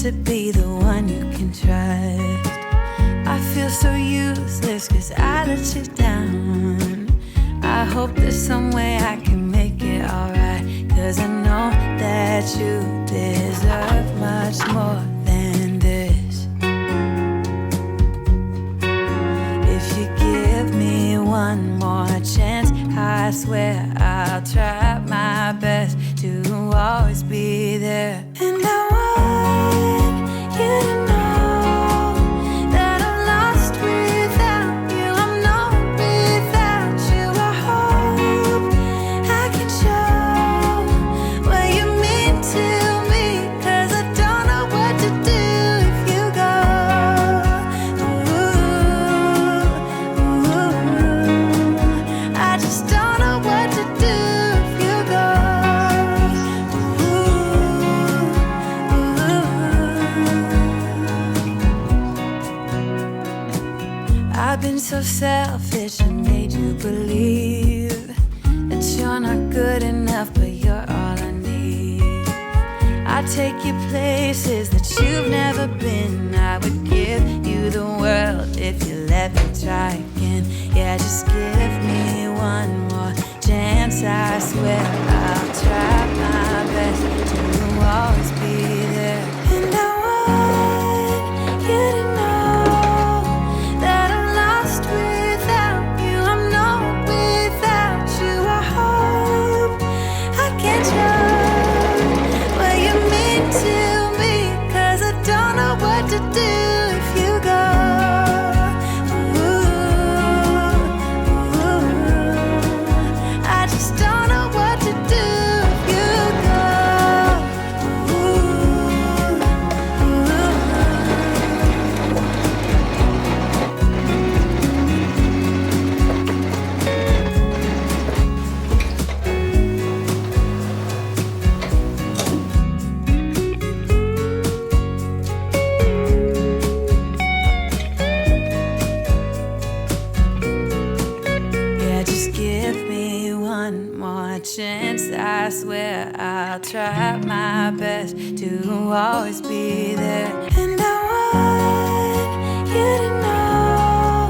to be the one you can trust. I feel so useless cause I let you down. I hope there's some way I can make it alright, cause I know that you deserve much more than this. If you give me one more chance, I swear I'll try my best to always be there. And I want you to know that I'm lost without you. I'm not without you. I hope I can show what you mean to me, cause I don't know what to do if you go. Ooh, I just don't know what to do if you go. I've been so selfish and made you believe that you're not good enough, but you're all I need. I take you places that you've never been. I would give you the world if you let me try again. Yeah, just give me one more chance. I swear I'll try my best to always be there. And I want you to know that I'm lost without you. I'm not without you. I hope I can show what you mean to me, cause I don't know what to do if you go. I just don't know what to do if you go. Yeah, just give me one more chance. I swear I'll try my best to always be there. And I want you to know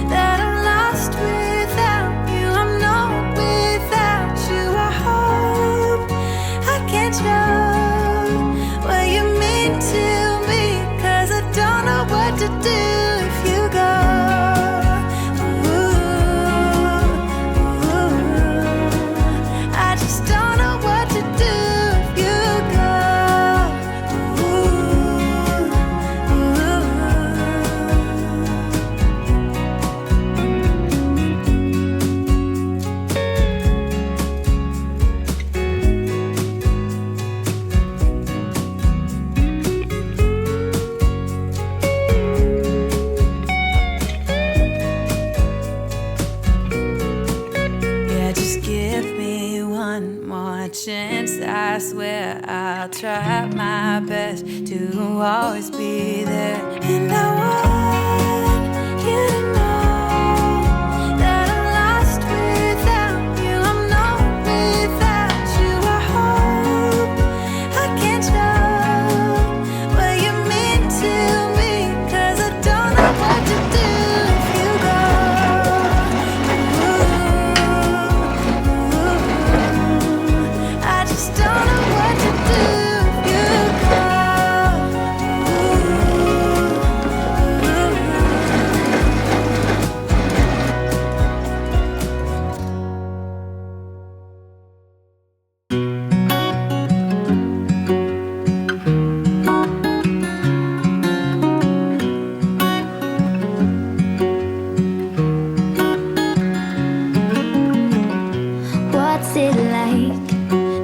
that I'm lost without you. I'm not without you. I hope I can show what you mean to me, cause I don't know what to do if you go. I just don't know what to do if you go. Yeah, just give me one more chance. I swear I'll try my best to always be there. And I want you to know that I'm lost without you. I'm not without you. I hope I can show what you mean to me, cause I don't know what to do if you go. I just don't know what to do if you go. What's it like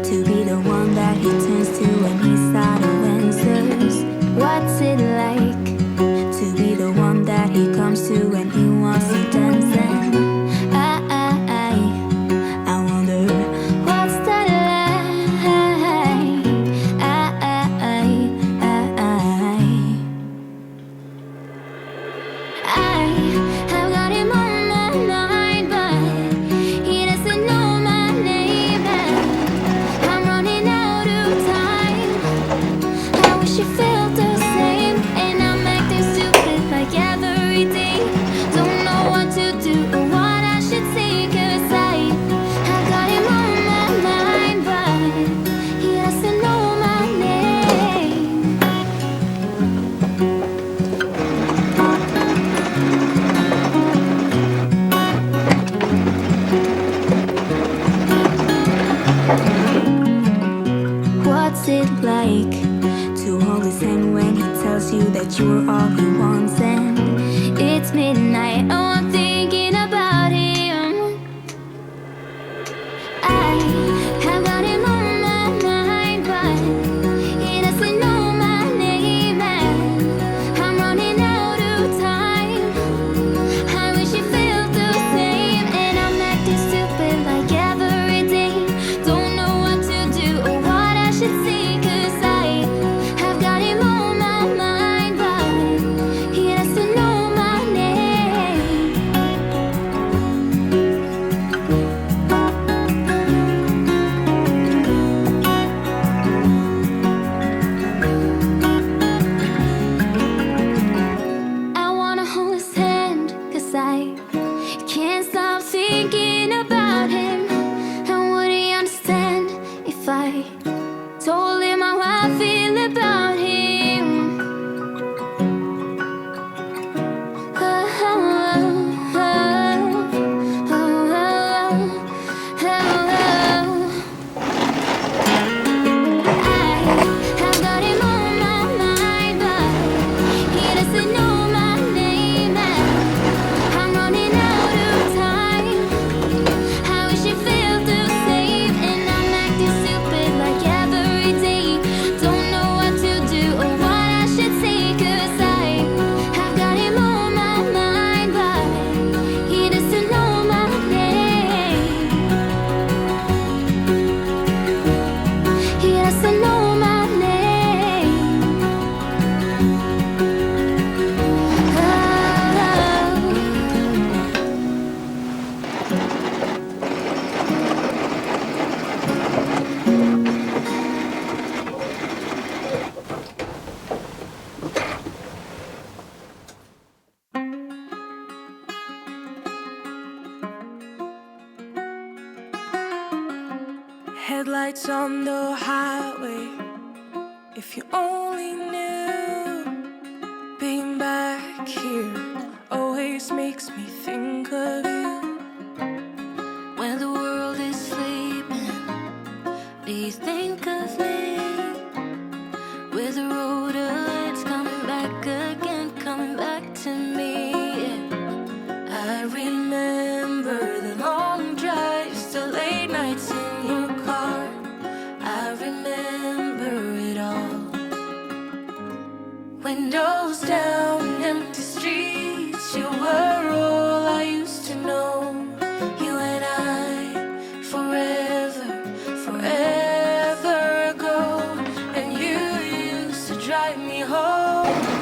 to be the one that he turns to when he's out of answers? What's it like to be the one that he comes to when he wants to dance? And I wonder what's that like? I've got him on my mind, but he doesn't know my name. And I'm running out of time. I wish you felt the tells you that you're all he wants, and it's midnight. Oh, I'm thinking about him. I have got him on my mind, but he doesn't know my name, and I'm running out of time. I wish he felt the same, and I'm acting stupid like every day. Don't know what to do or what I should say, 'cause I have got him on my mind, but he doesn't know my name. I wanna hold his hand, 'cause I can't stop thinking about him. And would he understand if I told him how I feel about him? Oh, oh, oh, oh, oh, oh. I have got him on my mind, but he doesn't know my name, and I'm running out of time. I wish he felt the same, and I'm acting stupid like every day. Don't know what to do or what I should say, 'cause I have got him on my mind, but he doesn't know my name. He doesn't know my name. Oh. Headlights on the highway. If you only knew, being back here always makes me think of you. When the world is sleeping, please think of me. With the road ahead's coming back again, coming back to me. I remember the long drives, the late nights in your car. I remember it all. Windows down, empty streets, you were all I used to know. You and I, forever, forever ago. And you used to drive me home.